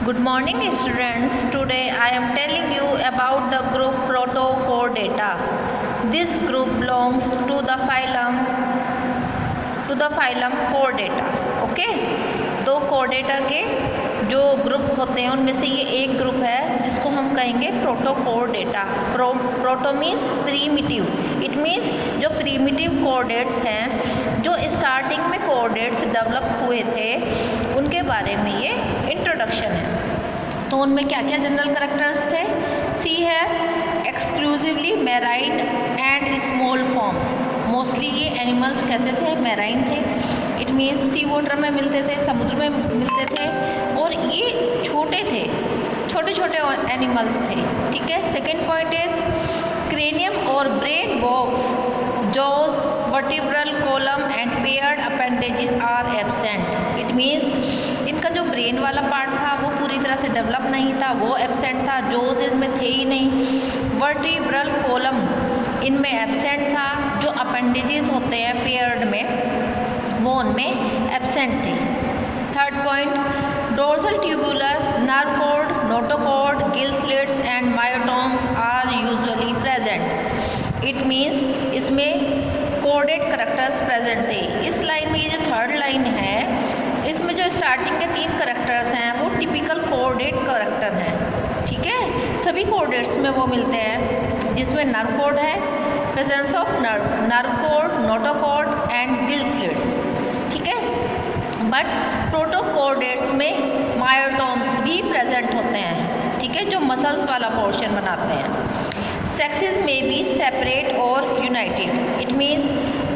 Good morning students. Today I am telling you about the group Protochordata. This group belongs to the phylum Chordata. Okay? तो chordata के जो group होते हैं उनमें से ये एक ग्रुप है जिसको हम कहेंगे protochordata. Proto means primitive. It means जो प्रीमिटिव कोर्डेट्स हैं, जो स्टार्टिंग में कोर्डेट्स डेवलप हुए थे, उनके बारे में ये इंट्रोडक्शन है. तो उनमें क्या क्या जनरल कैरेक्टर्स थे? सी है exclusively marine and small forms. Mostly ये एनिमल्स कैसे थे? मैराइन थे. इट मीन्स सी वाटर में मिलते थे, समुद्र में मिलते थे, और ये छोटे थे, छोटे छोटे एनिमल्स थे. ठीक है. सेकेंड पॉइंट इज क्रेनियम और brain box, jaws, vertebral column and paired appendages are absent. It means इनका जो ब्रेन वाला पार्ट था वो पूरी तरह से डेवलप नहीं था, वो एब्सेंट था. जॉज इनमें थे ही नहीं. वर्टिब्रल कॉलम इनमें एब्सेंट था. जो अपेंडेजेस होते हैं पेयर्ड में, वो उनमें एब्सेंट थे. Third point dorsal tubular, nerve cord, notochord, gill slits and myotomes are usually present. It means इसमें कोर्डेट कैरेक्टर्स प्रेजेंट थे. इस लाइन में ये जो थर्ड लाइन है, इसमें जो स्टार्टिंग के 3 कैरेक्टर्स हैं वो टिपिकल कोर्डेट कैरेक्टर हैं. ठीक है. सभी कोर्डेट्स में वो मिलते हैं, जिसमें नर्व कॉर्ड है, presence of nerve cord, notochord and gill slits. ठीक है. बट प्रोटोकोर्डेट्स में मायोटोम्स भी प्रेजेंट होते हैं. ठीक है. जो मसल्स वाला पोर्शन बनाते हैं. सेक्सेस में बी सेपरेट और united. It means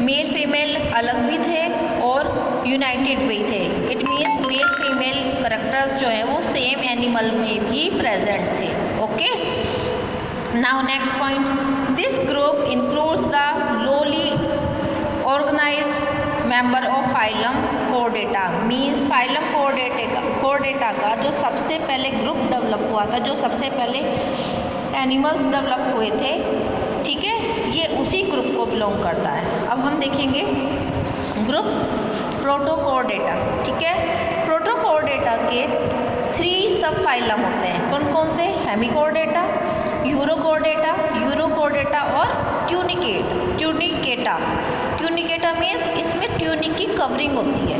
male female अलग भी थे और यूनाइटेड भी थे. It means male female characters जो हैं वो सेम एनिमल में भी प्रेजेंट थे. Okay. Now next point, this group includes the lowly organized member of phylum chordata. Means phylum chordata का जो सबसे पहले ग्रुप डेवलप हुआ था, जो सबसे पहले एनिमल्स डेवलप हुए थे, ठीक है, ये उसी ग्रुप को बिलोंग करता है. अब हम देखेंगे ग्रुप प्रोटोकोर्डेटा. ठीक है. प्रोटोकोर्डेटा के 3 सब फाइलम होते हैं. कौन कौन से? हेमिकोर्डेटा, यूरोकोर्डेटा और ट्यूनिकेटा. ट्यूनिकेटा मीन्स इसमें ट्यूनिक की कवरिंग होती है.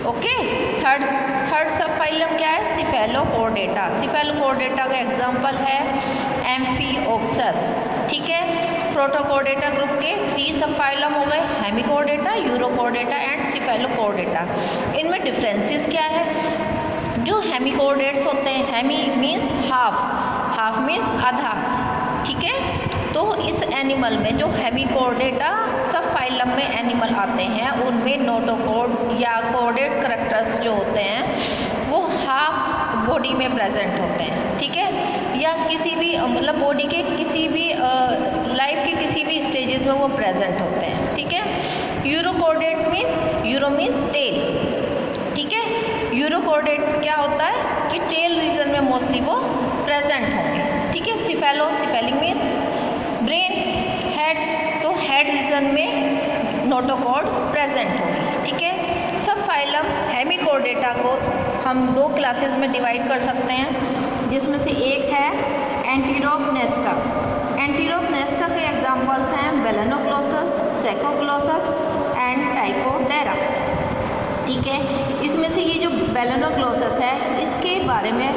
ओके. थर्ड सब फाइलम क्या है? सिफेलोकोर्डेटा. सिफेलोकोर्डेटा का एग्जांपल है एम्फिओक्सस. ठीक है. प्रोटोकोर्डेटा ग्रुप के 3 सब फाइलम हो गए, हेमिकोर्डेटा, यूरोकोर्डेटा एंड सिफेलोकोर्डेटा. इनमें डिफरेंसेस क्या है? जो हेमिकोर्डेट्स होते हैं, हेमी मीन्स हाफ मीन्स आधा. ठीक है. तो इस एनिमल में जो हेमिकोर्डेटा सब फाइलम में एनिमल आते हैं, उनमें नोटोकॉर्ड या कोर्डेट कैरेक्टर्स जो होते हैं वो हाफ बॉडी में प्रेजेंट होते हैं. ठीक है. या किसी भी मतलब बॉडी के किसी भी लाइफ के किसी भी स्टेजेस में वो प्रेजेंट होते हैं. ठीक है. यूरोकोर्डेट मीन्स टेल. ठीक है. यूरोकोर्डेट क्या होता है कि टेल रीजन में मोस्टली वो प्रेजेंट होंगे. ठीक है. सिफेलिंग मीन्स ब्रेन, हेड, तो हेड रीजन में नोटोकॉर्ड प्रेजेंट होगी. ठीक है. सब फाइलम हेमिकोर्डेटा को हम 2 क्लासेस में डिवाइड कर सकते हैं, जिसमें से एक है एंटीरोपनेस्टा. एंटीरोपनेस्टा के एग्जांपल्स हैं बेलेनोग्लोसस, सेकोग्लोसस एंड टाइकोडेरा. ठीक है. इसमें से ये जो बेलेनोग्लोसस है, इसके बारे में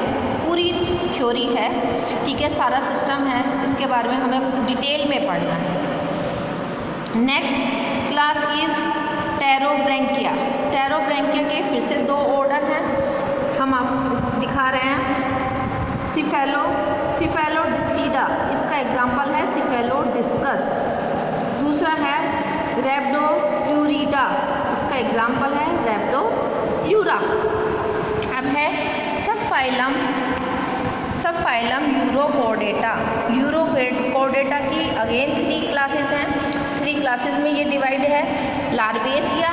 पूरी थ्योरी है. ठीक है. सारा सिस्टम है, इसके बारे में हमें डिटेल में पढ़ना है. Next class is Pterobranchia. Pterobranchia के फिर से 2 ऑर्डर हैं, हम आपको दिखा रहे हैं. सिफेलोडिसीडा, इसका एग्जांपल है सिफेलोडिस्कस. दूसरा है रैप्डोप्लूरिडा, इसका एग्जांपल है रैप्डोप्लूरा. अब है सब फाइलम यूरोकोर्डेटा. यूरोकोर्डेटा की अगेन 3 क्लासेस हैं. 3 क्लासेस में ये डिवाइड है. लार्वेसिया,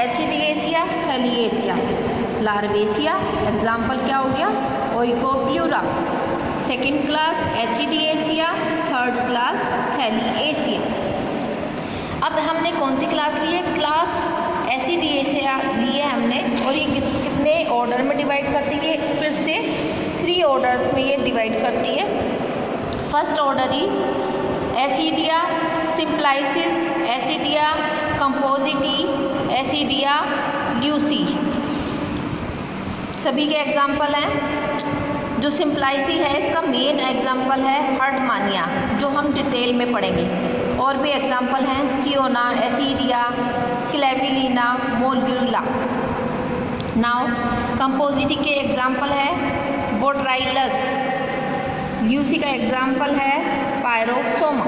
एसिडिएसिया, थैलिएसिया. लार्वेसिया एग्जांपल क्या हो गया? Oikopleura. Second class ascidiacea, third class thaliacea. अब हमने कौन सी क्लास ली है? क्लास एसिडिएसिया ली है हमने, और ये कितने ऑर्डर में डिवाइड करती है? फिर से डिवाइड करती है। First order is ascidia simplicis, ascidia compositae, ascidia luciae. सभी के एग्जाम्पल हैं। जो सिम्प्लाइसी है इसका मेन एग्जाम्पल है हर्डमानिया, जो हम डिटेल में पढ़ेंगे। और भी एग्जाम्पल हैं सियोना, एसिडिया, क्लेविलिना, मोलुला। नाउ कंपोजिटी के एग्जाम्पल है बोट्राइलस, ल्यूसी का एग्जाम्पल है पायरोसोमा।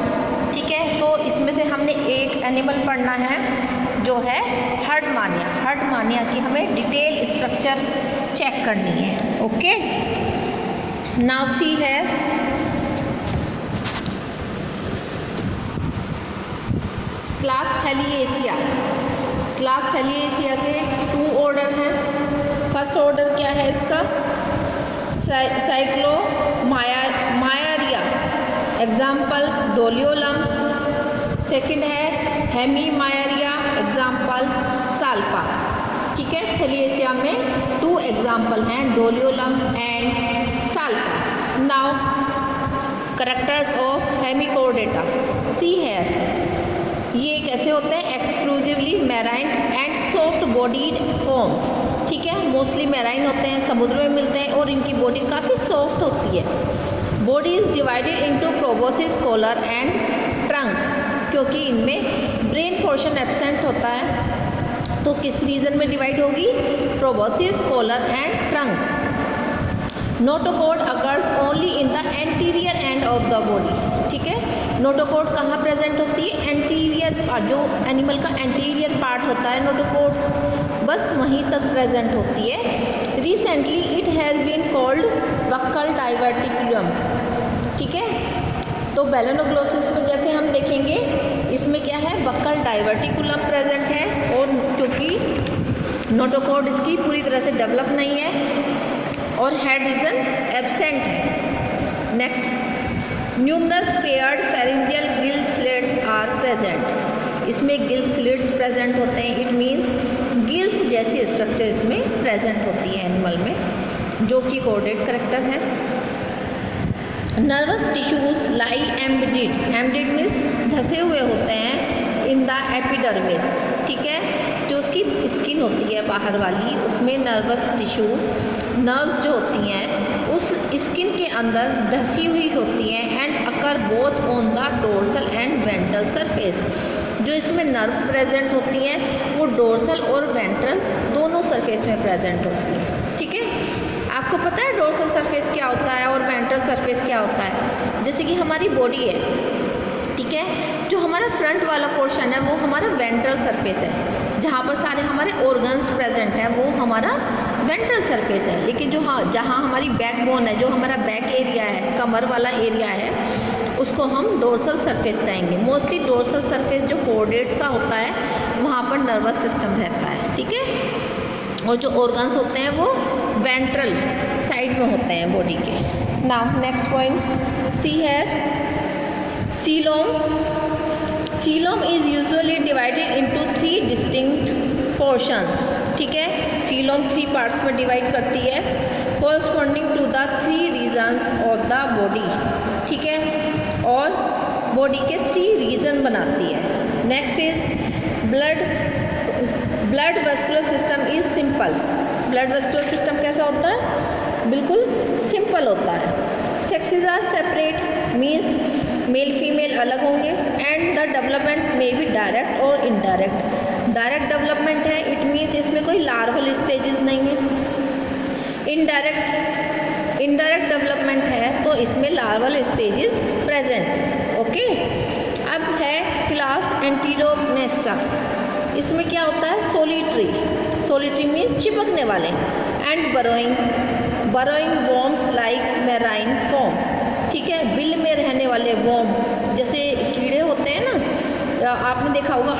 ठीक है, तो इसमें से हमने एक एनिमल पढ़ना है जो है हर्डमानिया। हर्डमानिया की हमें डिटेल स्ट्रक्चर चेक करनी है। ओके, नाउ सी है क्लास थैलिएसिया। क्लास थैलिएसिया के 2 ऑर्डर हैं। फर्स्ट ऑर्डर क्या है इसका? साइक्लोमायरिया, एग्जाम्पल डोलियोलम। सेकंड है हेमीमायरिया, एग्जाम्पल साल्पा। ठीक है, थैलिएसिया में 2 एग्जाम्पल हैं, doliolum and salpa. Now characters of hemichordata, see है ये कैसे होते हैं? Exclusively marine and soft bodied forms. ठीक है, मोस्टली मैराइन होते हैं, समुद्र में मिलते हैं और इनकी बॉडी काफ़ी सॉफ्ट होती है। Body is divided into proboscis, collar and trunk, क्योंकि इनमें ब्रेन पोर्शन एब्सेंट होता है। तो किस रीजन में डिवाइड होगी? Proboscis, collar and trunk. Notochord occurs only in the anterior end of the body. ठीक है, नोटोकॉर्ड कहाँ प्रेजेंट होती है? एंटीरियर, जो एनिमल का एंटीरियर पार्ट होता है नोटोकॉर्ड, बस वहीं तक प्रेजेंट होती है। Recently it has been called buccal diverticulum. ठीक है, तो बेलेनोग्लोसिस में जैसे हम देखेंगे इसमें क्या है? बक्कल डाइवर्टिकुलम प्रेजेंट है, और क्योंकि नोटोकॉर्ड इसकी पूरी तरह से डेवलप नहीं है और हेड रीजन एब्सेंट है। Next, numerous paired pharyngeal gill slits are present. इसमें गिल स्लिट्स प्रेजेंट होते हैं, इट मीन गिल्स जैसी स्ट्रक्चर इसमें प्रेजेंट होती है एनिमल में, जो कि कोर्डेट करेक्टर है। Nervous tissues lie embedded, embedded means धसे हुए होते हैं इन द एपिडर्मिस। ठीक है, जो उसकी स्किन होती है बाहर वाली, उसमें नर्वस टिश्यू, नर्व्स जो होती हैं उस स्किन के अंदर धसी हुई होती हैं and occur both on the dorsal and ventral surface. जो इसमें नर्व प्रेजेंट होती हैं वो डोर्सल और वेंट्रल दोनों सरफेस में प्रेजेंट होती हैं। ठीक है, आपको पता है डोर्सल सरफेस क्या होता है और वेंट्रल सरफेस क्या होता है? जैसे कि हमारी बॉडी है, ठीक है, जो हमारा फ्रंट वाला पोर्शन है वो हमारा वेंट्रल सरफेस है, जहाँ पर सारे हमारे ऑर्गन्स प्रेजेंट हैं वो हमारा वेंट्रल सरफेस है। लेकिन जो जहाँ हमारी बैकबोन है, जो हमारा बैक एरिया है, कमर वाला एरिया है, उसको हम डोर्सल सरफेस कहेंगे। मोस्टली डोर्सल सरफेस जो कोर्डेट्स का होता है वहाँ पर नर्वस सिस्टम रहता है। ठीक है, और जो ऑर्गन्स होते हैं वो वेंट्रल साइड में होते हैं बॉडी के। नाउ नेक्स्ट पॉइंट सी है coelom. Coelom is usually divided into 3 distinct portions. ठीक है, सीलोम 3 पार्ट्स में डिवाइड करती है, corresponding to the 3 regions of the body. ठीक है, और बॉडी के 3 रीजन बनाती है। Next is blood vascular system is simple. Blood vascular system कैसा होता है? बिल्कुल सिंपल होता है। Sexes are separate means male female अलग होंगे एंड द डेवलपमेंट में भी डायरेक्ट और इनडायरेक्ट। डायरेक्ट डेवलपमेंट है, इट मीन्स इसमें कोई लार्वल स्टेजेस नहीं है। इनडायरेक्ट डेवलपमेंट है तो इसमें लार्वल स्टेजेस प्रेजेंट है। ओके, अब है क्लास एंटीरोनेस्टा। इसमें क्या होता है? सोलिटरी मीन्स चिपकने वाले, and burrowing worms like marine form. ठीक है, बिल में रहने वाले वॉर्म, जैसे कीड़े होते हैं ना, आपने देखा होगा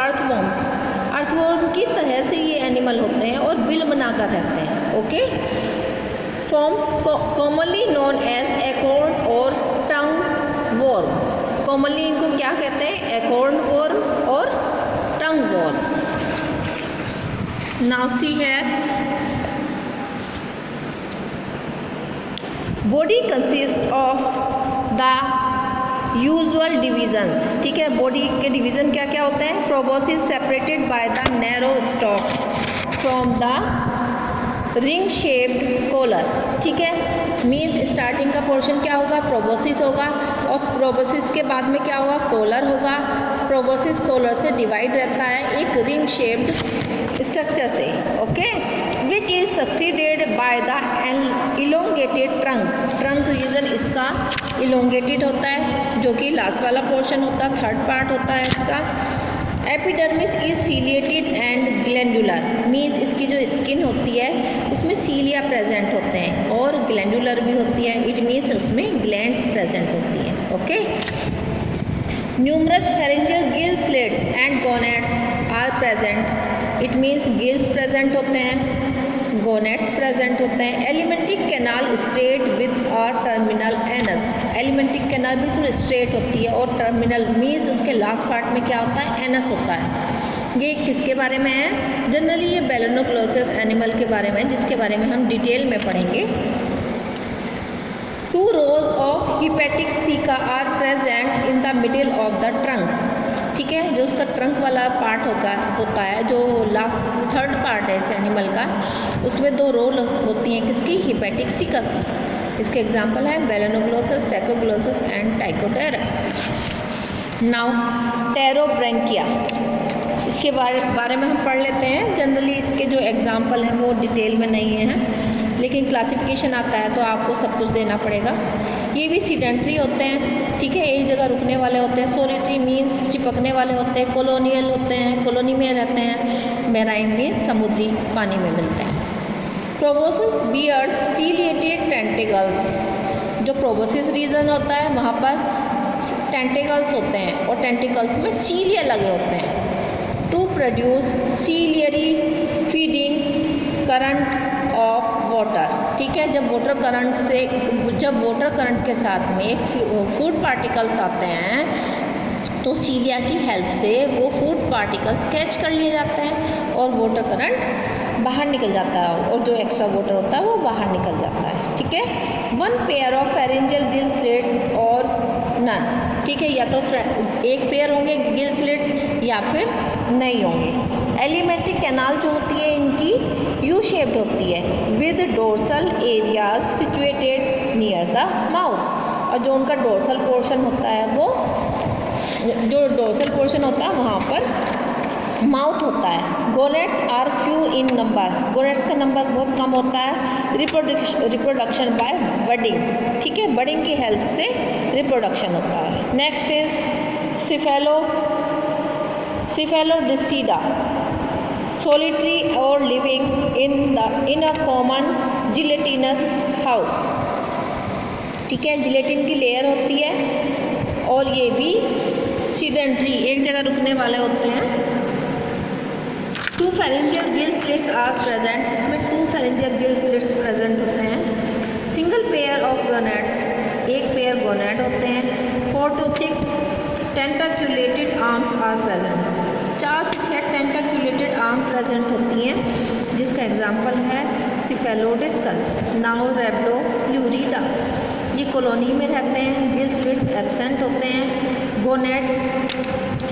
अर्थवॉर्म की तरह से ये एनिमल होते हैं और बिल बनाकर रहते हैं। Okay, forms commonly known as acorn और टंग वॉर्म। कॉमनली इनको क्या कहते हैं? एकॉर्न वॉर्म और टंग वॉर्म। नाउ सी है body consist of the usual divisions, ठीक है। बॉडी के डिवीज़न क्या क्या होते हैं? Proboscis separated by the narrow stalk from the ring shaped collar, ठीक है। मीन्स स्टार्टिंग का पोर्शन क्या होगा? प्रोबोसिस होगा, और प्रोबोसिस के बाद में क्या होगा? कॉलर होगा। प्रोबोसिस कॉलर से डिवाइड रहता है एक रिंग शेप्ड स्ट्रक्चर से, okay, which is succeeded by the elongated trunk reason इसका इलोंगेटेड होता है, जो कि लास्ट वाला पोर्शन होता है, थर्ड पार्ट होता है इसका। Epidermis is ciliated and glandular, means इसकी जो स्किन होती है उसमें सीलिया प्रेजेंट होते हैं और ग्लैंडुलर भी होती है, इट मीन्स उसमें ग्लैंड्स प्रेजेंट होती हैं, okay. Numerous pharyngeal gill slits and gonads are present, it means gills present होते हैं, गोनेट्स प्रेजेंट होते हैं। Alimentary canal straight with a terminal anus, alimentary canal बिल्कुल स्ट्रेट होती है और टर्मिनल मीन्स उसके लास्ट पार्ट में क्या होता है? एनस होता है। ये किसके बारे में है? जनरली ये बेलेनोक्लोसस एनिमल के बारे में, जिसके बारे में हम डिटेल में पढ़ेंगे। 2 rows of hepatic caeca are present in the middle of the trunk, ठीक है। जो उसका ट्रंक वाला पार्ट होता है जो लास्ट थर्ड पार्ट है इस एनिमल का, उसमें 2 रो होती हैं किसकी? हिपेटिक सीका की। इसके एग्जांपल है बेलेनोग्लोसस, सैकोग्लोसस एंड टाइकोटेरा। नाउ टेरोब्रैंकिया, इसके बारे में हम पढ़ लेते हैं। जनरली इसके जो एग्जांपल हैं वो डिटेल में नहीं है, लेकिन क्लासिफिकेशन आता है तो आपको सब कुछ देना पड़ेगा। ये भी सीडेंट्री होते हैं, ठीक है, एक जगह रुकने वाले होते हैं। सोलिटरी मीन्स चिपकने वाले होते हैं। कॉलोनियल होते हैं, कॉलोनी में रहते हैं। मैराइन मीन्स समुद्री पानी में मिलते हैं। प्रोबोसिस बियर्स सीलिएटेड टेंटिकल्स, जो प्रोबोसिस रीजन होता है वहाँ पर टेंटिकल्स होते हैं और टेंटिकल्स में सीलिया लगे होते हैं। To produce ciliary feeding current of water, ठीक है। जब वाटर करंट के साथ में फूड पार्टिकल्स आते हैं तो सीलिया की हेल्प से वो फूड पार्टिकल्स कैच कर लिए जाते हैं और वाटर करंट बाहर निकल जाता है, और जो एक्स्ट्रा वाटर होता है वो बाहर निकल जाता है, ठीक है। 1 pair of pharyngeal gill slits और नन, ठीक है, या तो एक पेयर होंगे गिल स्लिट्स या फिर नहीं होंगे। एलिमेंट्री कैनाल जो होती है इनकी यू शेप्ड होती है with dorsal areas situated near the mouth, और जो उनका डोर्सल पोर्शन होता है वो वहाँ पर माउथ होता है। Gonads are few in number, gonads का नंबर बहुत कम होता है। रिप्रोडक्शन बाय बडिंग, ठीक है, बडिंग की हेल्प से रिप्रोडक्शन होता है। नेक्स्ट इज सिफेलोडिस्टिडा, सोलिटरी और living in a common gelatinous house, ठीक है, जिलेटिन की लेयर होती है और ये भी सीडेंट्री एक जगह रुकने वाले होते हैं। 2 pharyngeal gill slits are present, इसमें 2 फेरेंजियल गिल स्लिट्स प्रेजेंट होते हैं। सिंगल पेयर ऑफ गोनेट्स, एक पेयर गोनेट होते हैं। 4 to 6 tentaculated arms are present, 4 से 6 टेंटाक्यूलेटेड आर्म प्रेजेंट होती हैं, जिसका एग्जाम्पल है सिफेलोडिस्कस, नाउ रेप्टोप्लूरिडा, ये कॉलोनी में रहते हैं। गिल स्लिट्स एब्सेंट होते हैं। गोनेट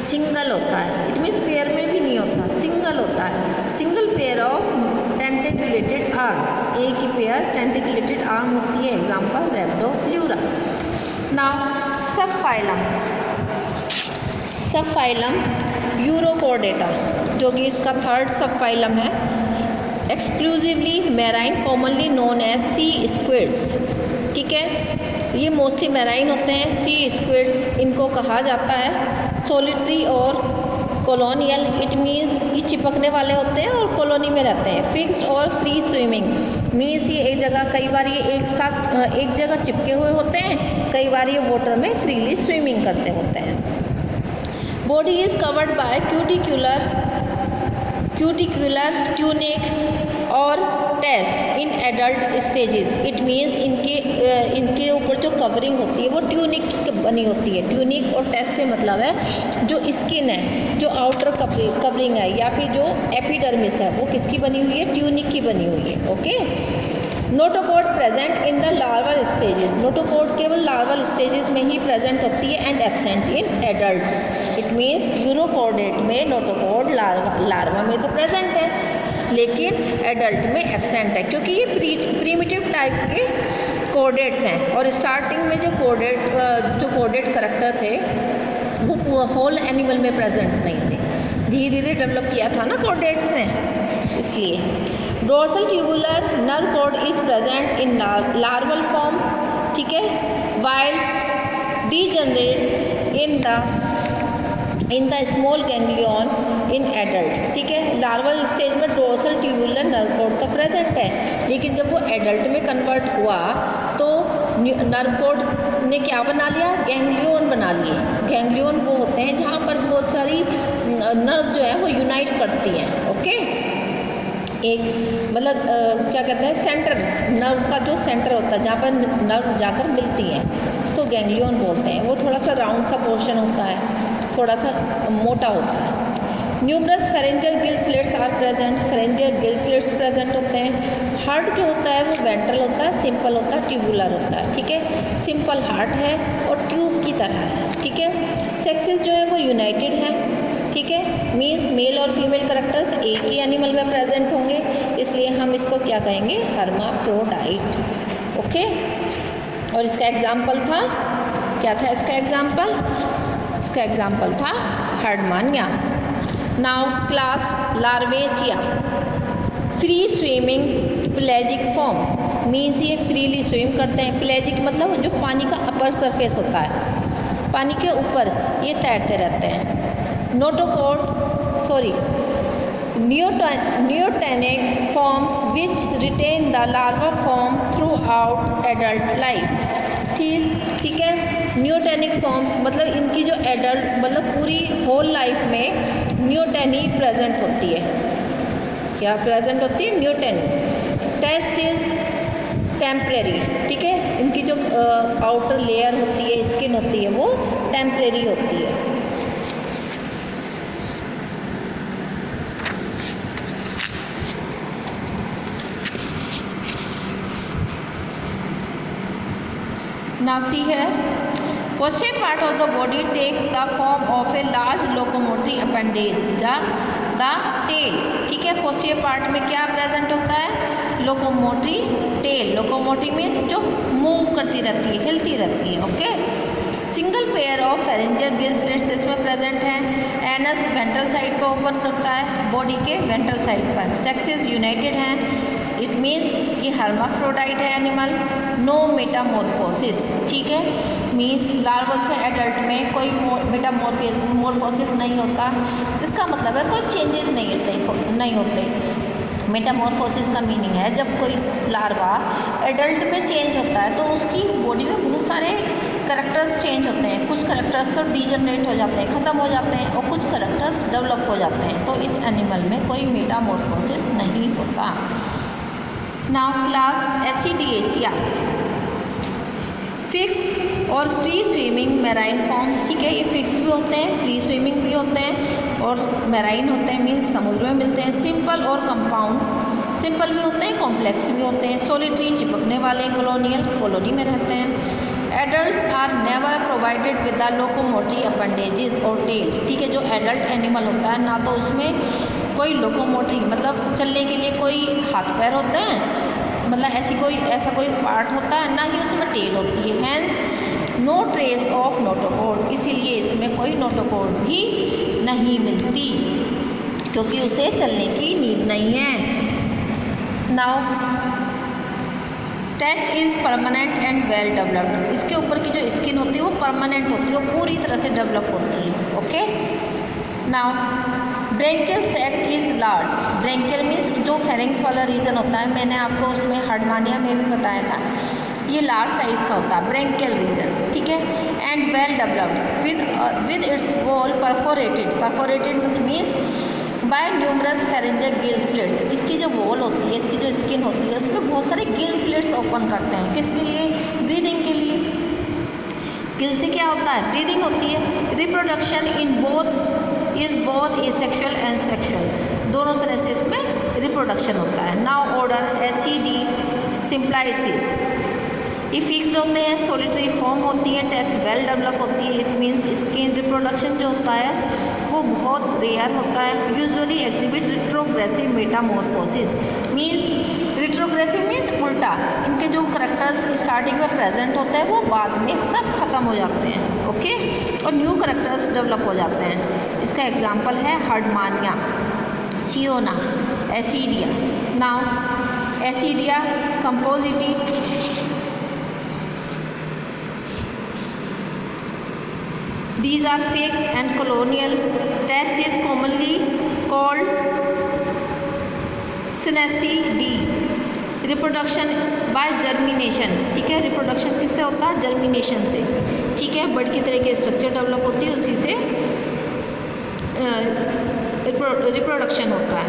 सिंगल होता है, इट मीन्स पेयर में भी नहीं होता, सिंगल होता है। Single pair of tentaculated arm, एक ही पेयर टेंटिकुलेटेड आर्म होती है, example rhabdopleura. Now subphylum urochordata, जो कि इसका थर्ड सबफाइलम है, exclusively marine, commonly known as sea squids, ठीक है, ये मोस्टली मैराइन होते हैं। सी स्क्विड्स इनको कहा जाता है। सोलिटरी और कॉलोनियल, इट मीन्स ये चिपकने वाले होते हैं और कॉलोनी में रहते हैं। फिक्स्ड और फ्री स्विमिंग मीन्स ये एक जगह, कई बार ये एक साथ एक जगह चिपके हुए होते हैं, कई बार ये वाटर में फ्रीली स्विमिंग करते होते हैं। Body is covered by cuticular tunic और test in adult stages, it means इनके ऊपर जो कवरिंग होती है वो ट्यूनिक की बनी होती है। ट्यूनिक और टेस्ट से मतलब है जो स्किन है, जो आउटर कवरिंग है या फिर जो एपिडर्मिस है, वो किसकी बनी हुई है? ट्यूनिक की बनी हुई है, okay. Notochord present in the larval stages, notochord केवल लार्वल स्टेजेस में ही प्रेजेंट होती है and absent in adult. It means urochordate में नोटोकॉड लार्वा में तो प्रेजेंट है लेकिन एडल्ट में एब्सेंट है, क्योंकि ये प्रीमिटिव टाइप के कोडेट्स हैं और स्टार्टिंग में जो कोडेट करैक्टर थे वो होल एनिमल में प्रेजेंट नहीं थे, धीरे धीरे डेवलप किया था ना कोडेट्स ने, इसलिए। Dorsal tubular nerve cord is present in larval form, ठीक है, while degenerate in the small ganglion in adult, ठीक है। लार्वल स्टेज में डोर्सल ट्यूबुलर नर्व कॉर्ड तो प्रेजेंट है, लेकिन जब वो एडल्ट में कन्वर्ट हुआ तो नर्व कॉर्ड ने क्या बना लिया, गैंग्लियन बना लिए। गैंग्लियन वो होते हैं जहाँ पर बहुत सारी नर्व जो है वो यूनाइट करती हैं, ओके। एक मतलब क्या कहते हैं, सेंटर, नर्व का जो सेंटर होता है जहाँ पर नर्व जाकर मिलती हैं उसको गैंग्लियन बोलते हैं। वो थोड़ा सा राउंड सा पोर्शन होता है, थोड़ा सा मोटा होता है। Numerous pharyngeal gill slits are present, pharyngeal gill slits present होते हैं। हार्ट जो होता है वो वेंट्रल होता है, सिंपल होता है, ट्यूबुलर होता है, ठीक है। सिंपल हार्ट है और ट्यूब की तरह है, ठीक है। सेक्सेस जो है वो यूनाइटेड है, ठीक है। मीन्स मेल और फीमेल कैरेक्टर्स एक ही एनिमल में प्रेजेंट होंगे, इसलिए हम इसको क्या कहेंगे, हर्माफ्रोडाइट, ओके। और इसका एग्जाम्पल था, क्या था इसका एग्जाम्पल, इसका एग्जाम्पल था Herdmania. Now class Larvacea, free swimming pelagic form, means ये फ्रीली स्विम करते हैं। पेलेजिक मतलब जो पानी का अपर सरफेस होता है, पानी के ऊपर ये तैरते रहते हैं। Neotenic forms which retain the larva form throughout adult life, ठीक है। नियोटेनिक फॉर्म्स मतलब इनकी जो एडल्ट मतलब पूरी होल लाइफ में नियोटेनी प्रेजेंट होती है। क्या प्रेजेंट होती है, नियोटेनी। टेस्ट इज टेम्परेरी, ठीक है। इनकी जो आउटर लेयर होती है, स्किन होती है, वो टेम्परेरी होती है। Now see here, posterior part of the body takes the form of a large locomotory appendage, the tail, ठीक है। posterior part में क्या प्रेजेंट होता है, लोकोमोटरी टेल। लोकोमोटरी मीन्स जो मूव करती रहती है, हिलती रहती है, okay. Single pair of pharyngeal gill slits इसमें प्रेजेंट है। एनस वेंट्रल साइड पर ओपन करता है, बॉडी के वेंट्रल साइड पर। सेक्सेस यूनाइटेड हैं, इट मीन्स ये हर्माफ्रोडाइट है एनिमल। नो मेटामॉर्फोसिस, ठीक है। मीन्स लार्वल से एडल्ट में कोई मेटामॉर्फोसिस नहीं होता, इसका मतलब है कोई चेंजेस नहीं होते। मेटामॉर्फोसिस का मीनिंग है जब कोई लार्वा एडल्ट में चेंज होता है तो उसकी बॉडी में बहुत सारे करैक्टर्स चेंज होते हैं। कुछ करैक्टर्स तो डीजनरेट हो जाते हैं, ख़त्म हो जाते हैं, और कुछ करैक्टर्स डेवलप हो जाते हैं। तो इस एनिमल में कोई मेटामॉर्फोसिस नहीं होता। नाउ क्लास एसिडिएसिया, फिक्स्ड और फ्री स्विमिंग मैराइन फॉर्म, ठीक है। ये फिक्स्ड भी होते हैं, फ्री स्विमिंग भी होते हैं, और मैराइन होते हैं, मीन्स समुद्र में मिलते हैं। सिंपल और कंपाउंड, सिंपल भी होते हैं, कॉम्प्लेक्स भी होते हैं। सोलिटरी चिपकने वाले, कॉलोनी में रहते हैं। Adults are never provided with the locomotory appendages और टेल, ठीक है। जो एडल्ट एनिमल होता है ना तो उसमें कोई लोकोमोटरी मतलब चलने के लिए कोई हाथ पैर होते हैं, मतलब ऐसा कोई पार्ट होता है, ना ही उसमें टेल होती है। Hence no trace of notochord, इसीलिए इसमें कोई नोटोकॉर्ड भी नहीं मिलती क्योंकि उसे चलने की नीड नहीं है। Now test is permanent and well developed, इसके ऊपर की जो स्किन होती है वो परमानेंट होती है, वो पूरी तरह से डेवलप होती है, okay. Now branchial sac is large, branchial means जो फेरिंग्स वाला रीजन होता है, मैंने आपको उसमें हर्डमानिया में भी बताया था, ये लार्ज साइज का होता है ब्रेंकियल रीजन, ठीक है। And well developed with its wall perforated means by numerous pharyngeal gill slits, इसकी जो वॉल होती है, इसकी जो स्किन होती है, उसमें बहुत सारे गिल स्लिट्स ओपन करते हैं। किसके लिए, ब्रीदिंग के लिए। गिल से क्या होता है, ब्रीदिंग होती है। Reproduction in both asexual and sexual, दोनों तरह से इसमें रिप्रोडक्शन होता है। नाउ ऑर्डर सिंप्लाइसिस। ये फिक्स्ड होते हैं, सोलिटरी फॉर्म होती है, टेस्ट वेल डेवलप होती है। इट मीन्स स्किन रिप्रोडक्शन जो होता है वो बहुत रेयर होता है। Usually exhibit retrogressive Metamorphosis. Means retrogressive means उल्टा, इनके जो करैक्टर्स स्टार्टिंग में प्रेजेंट होते हैं वो बाद में सब खत्म हो जाते हैं, ओके, और न्यू करैक्टर्स डेवलप हो जाते हैं। इसका एग्जाम्पल है Herdmania, Ciona, Ascidia. Now Ascidia compositae these are fixed and colonial. Test is commonly called synesty D. Reproduction by germination, ठीक है, रिप्रोडक्शन किससे होता है? जर्मिनेशन से, ठीक है, बर्ड की तरह के स्ट्रक्चर डेवलप होती है, उसी से रिप्रोडक्शन होता है।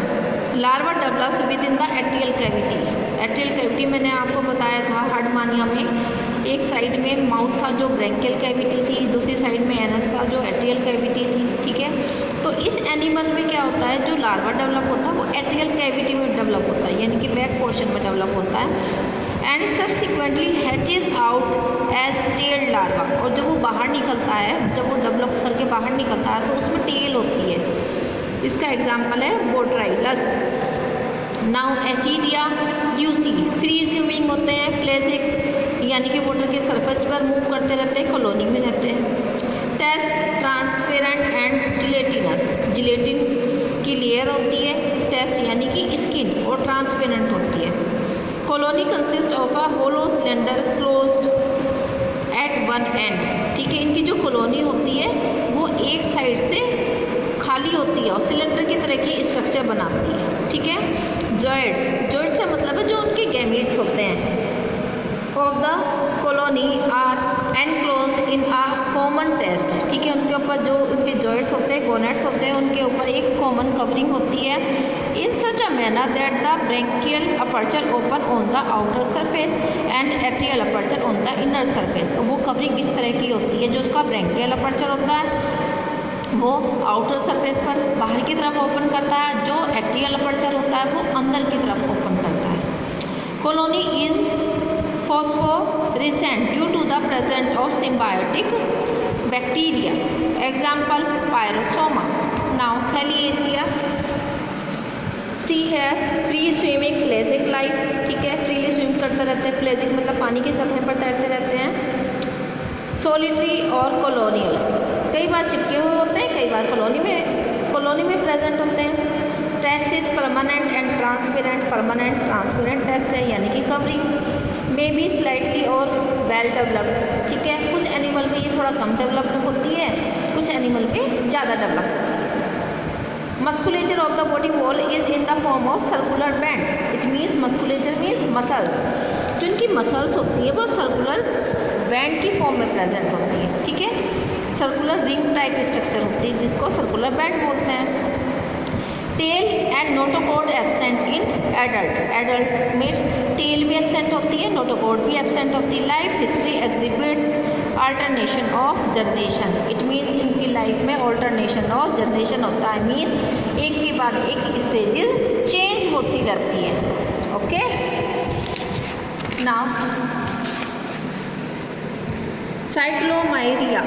Larva develops with in the atrial cavity. Atrial cavity मैंने आपको बताया था हर्डमानिया में एक साइड में माउथ था जो ब्रैंकियल कैविटी थी, दूसरी साइड में एनस था जो एट्रियल कैविटी थी, ठीक है। तो इस एनिमल में क्या होता है, जो लार्वा डेवलप होता है वो एट्रियल कैविटी में डेवलप होता है, यानी कि बैक पोर्शन में डेवलप होता है। And subsequently hatches out as tail larva. और जब वो बाहर निकलता है, जब वो डेवलप करके बाहर निकलता है तो उसमें टेल होती है। इसका एग्जाम्पल है Botryllus. Now Ascidiae Luciae free swimming होते हैं, प्लेजिक यानी कि वाटर के सरफेस पर मूव करते रहते हैं, कॉलोनी में रहते हैं। Test transparent and gelatinous, gelatin की लेयर होती है, टेस्ट यानी कि स्किन, और ट्रांसपेरेंट होती है। Colony consist of a hollow cylinder closed at one end, ठीक है। इनकी जो कॉलोनी होती है वो एक साइड से खाली होती है और सिलेंडर की तरह की स्ट्रक्चर बनाती है, ठीक है। जॉइड्स, जॉइड से मतलब है जो उनके गैमीट्स होते हैं of the colony are enclose in a common test, ठीक है। उनके ऊपर जो उनके जॉइड्स होते हैं, गोनेट्स होते हैं, उनके ऊपर एक कॉमन कवरिंग होती है। In such a manner that the branchial aperture open on the outer surface and atrial aperture on the inner surface. वो कवरिंग इस तरह की होती है, जो उसका ब्रैंकियल अपर्चर होता है वो आउटर सरफेस पर बाहर की तरफ ओपन करता है, जो एट्रियल अपर्चर होता है वो अंदर की तरफ ओपन करता है। Colony is phosphorescent due to the presence of symbiotic bacteria. Example Pyrosoma. Now Thaliacea, सी है फ्री स्विमिंग प्लेजिक लाइफ, ठीक है, फ्रीली स्विम करते रहते हैं, प्लेजिक मतलब पानी की सतह पर तैरते रहते हैं। सोलिटरी और कॉलोनियल, कई बार चिपके हुए होते हैं, कई बार कॉलोनी में प्रेजेंट होते हैं। Test is permanent and transparent, permanent transparent test है यानी कि कवरिंग। मे बी स्लाइटली और वेल डेवलप्ड, ठीक है। कुछ एनिमल में ये थोड़ा कम डेवलप्ड होती है, कुछ एनिमल में ज़्यादा डेवलप्ड होती है। Musculature of the body wall is in the form of circular bands. It means musculature means muscles, जो इनकी मसल्स होती है वो सर्कुलर बैंड की फॉर्म में प्रेजेंट होती है, ठीक है। सर्कुलर रिंग टाइप स्ट्रक्चर होती है जिसको सर्कुलर बैंड बोलते हैं। Tail and notochord absent in adult, adult में टेल भी एब्सेंट होती है, नोटोकॉर्ड भी एब्सेंट होती है। Life history exhibits alternation of generation. It means इनकी लाइफ में अल्टरनेशन ऑफ जनरेशन होता है, मीन्स एक के बाद एक स्टेजेस चेंज होती रहती है, ओके। नाउ साइक्लोमायरिया,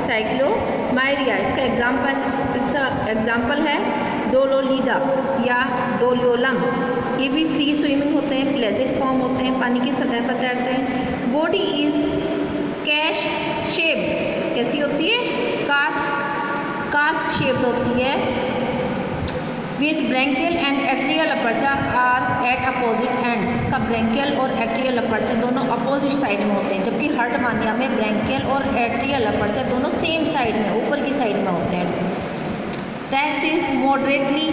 साइक्लोमायरिया इसका एग्जाम्पल है डोलोलिडा या डोलियोलम। ये भी फ्री स्विमिंग होते हैं, प्लेजिक फॉर्म होते हैं, पानी की सतह पर तैरते हैं। बॉडी इज कैश शेप्ड, कैसी होती है? कास्ट शेप्ड होती है। With branchial and atrial aperture are at opposite end. इसका ब्रैंकियल और एट्रियल अपर्चर दोनों अपोजिट साइड में होते हैं, जबकि हर्डमानिया में ब्रैंकियल और एट्रियल अपर्चर दोनों सेम साइड में, ऊपर की साइड में होते हैं। Test is moderately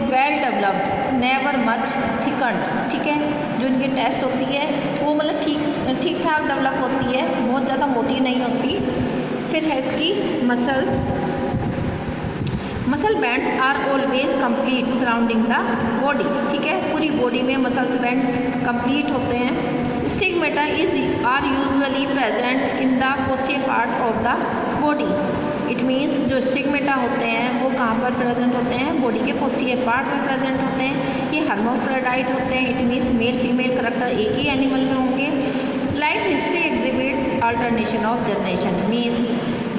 well developed, never much thickened, ठीक है। जो इनकी टेस्ट होती है वो मतलब ठीक ठाक डेवलप होती है, बहुत ज़्यादा मोटी नहीं होती। फिर है इसकी muscles, muscle bands are always complete surrounding the body, ठीक है। पूरी बॉडी में मसल्स बैंड कंप्लीट होते हैं। Stigmata are usually present in the posterior part of the body. It means जो स्टिग्मेटा होते हैं वो कहाँ पर प्रेजेंट होते हैं, बॉडी के पोस्टीरियर पार्ट में प्रेजेंट होते हैं। ये हर्माफ्रोडाइट होते हैं, it means male female character एक ही एनिमल में होंगे। Life history exhibits alternation of generation, means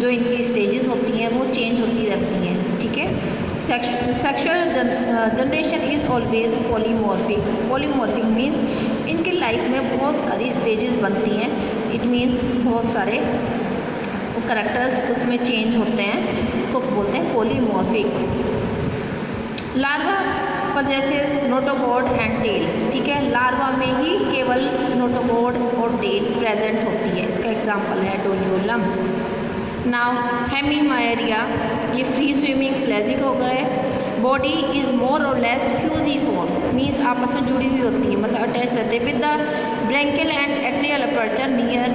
जो इनकी स्टेजेस होती हैं वो चेंज होती रहती हैं, ठीक है। Sexual generation is always polymorphic. Polymorphic means इनकी लाइफ में बहुत सारी स्टेजेस बनती हैं, इट मीन्स बहुत सारे करेक्टर्स उसमें चेंज होते हैं, इसको बोलते हैं polymorphic. Larva possesses notochord and tail, ठीक है। लार्वा में ही केवल नोटोकॉर्ड और टेल प्रेजेंट होती है, इसका एग्जांपल है डोलियोलम। नाउ हेमीमायरिया, ये फ्री स्विमिंग प्लेजिक हो गए। बॉडी इज़ मोर और लेस फ्यूजिफॉर्म, मीन्स आपस में जुड़ी हुई होती है, मतलब अटैच रहते हैं with the branchial and atrial aperture near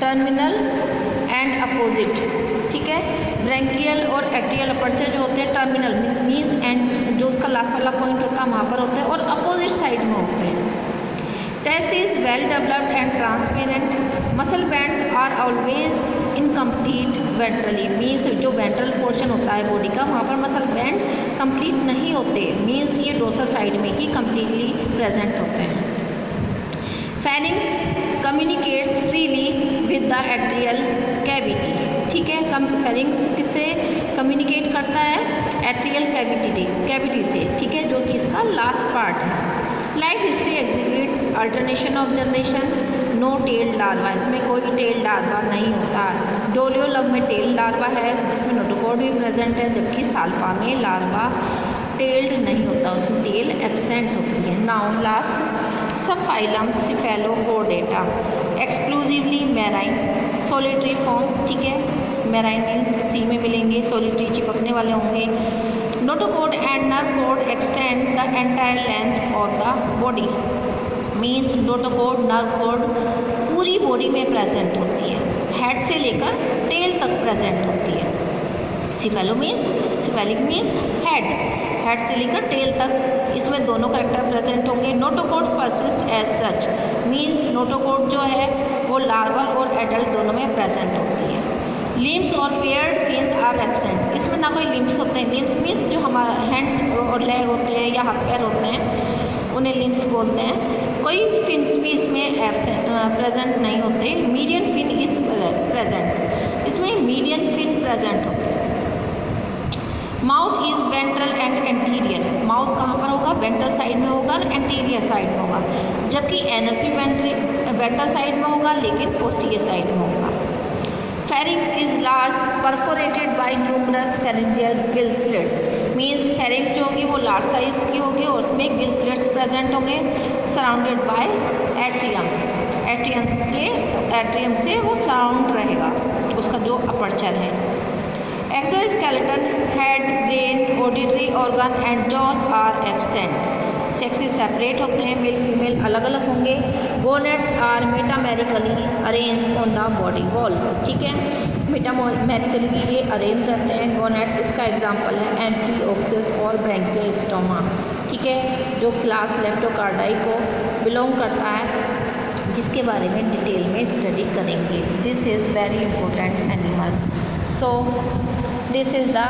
terminal and opposite, ठीक है। ब्रैंकियल और एट्रियल अपर्चर जो होते हैं टर्मिनल मीन्स एंड, जो उसका लास्ट वाला पॉइंट होता है वहाँ पर होता है, और अपोजिट साइड में होते हैं। Test is well developed and transparent. Muscle bands are always incomplete ventrally, means जो वेंट्रल पोर्शन होता है बॉडी का वहाँ पर मसल बैंड कंप्लीट नहीं होते, मीन्स ये डोर्सल साइड में ही कम्प्लीटली प्रेजेंट होते हैं। Pharynx communicates freely with the atrial cavity, ठीक है। फेरिंग्स किससे कम्युनिकेट करता है, एट्रियल कैविटी से, ठीक है, जो कि इसका लास्ट पार्ट है। Life history exhibits alternation of generation. No tail larva, इसमें कोई टेल लार्वा नहीं होता। डोलियोलम में टेल लार्वा है जिसमें नोटोकॉर्ड भी प्रेजेंट है, जबकि साल्पा में लार्वा टेल्ड नहीं होता, उसमें टेल एब्सेंट होती है। Now last subphylum cephalopodata, exclusively marine, solitary form, ठीक है। मैराइन मीन्स सी में मिलेंगे, सोलिटरी चिपकने वाले होंगे। Notochord and nerve cord extend the entire length of the body, means notochord nerve cord पूरी बॉडी में प्रेजेंट होती है, हेड से लेकर टेल तक प्रेजेंट होती है। सिफेलिक मीन्स हेड से लेकर टेल तक, इसमें दोनों करेक्टर प्रेजेंट होंगे। Notochord persist as such, means notochord जो है वो लार्वल और एडल्ट दोनों में प्रेजेंट होती है। लिम्स और पेयर्ड फिन्स आर एब्सेंट, इसमें ना कोई लिम्स होते हैं। लिम्स मीन्स जो हमारे हैंड और लेग होते हैं या हाथ पैर होते हैं उन्हें लिम्स बोलते हैं। कोई फिन्स भी इसमें प्रेजेंट नहीं होते। मीडियन फिन इज प्रेजेंट, इसमें मीडियन फिन प्रेजेंट होते हैं। Mouth is ventral and anterior, mouth कहाँ पर होगा, वेंट्रल साइड में होगा और एंटीरियर साइड में होगा, जबकि एनस भी वेंट्रल साइड में होगा लेकिन पोस्टीरियर साइड में होगा। Pharynx is large perforated by numerous pharyngeal gill slits, means pharynx जो होगी वो लार्ज साइज की होगी और उसमें गिल स्लिट्स प्रेजेंट होंगे, सराउंडेड बाय एट्रियम से वो सराउंड रहेगा उसका जो अपर्चर है। Exoskeleton head, brain, auditory organ and jaws are absent. Sexes separate होते हैं, मेल फीमेल अलग अलग होंगे। Gonads are metamerically arrange on the body wall, ठीक है। मेटामेरिकली ये अरेंज रहते हैं गोनेट्स, इसका एग्जांपल है एम्फिओक्सिस और ब्रैंकियोस्टोमा, ठीक है, जो क्लास लेप्टोकार्डाई को बिलोंग करता है, जिसके बारे में डिटेल में स्टडी करेंगे। This is very important animal. So this is the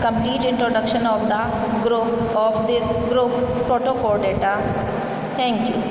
complete introduction of the group of this group Protochordata. Thank you.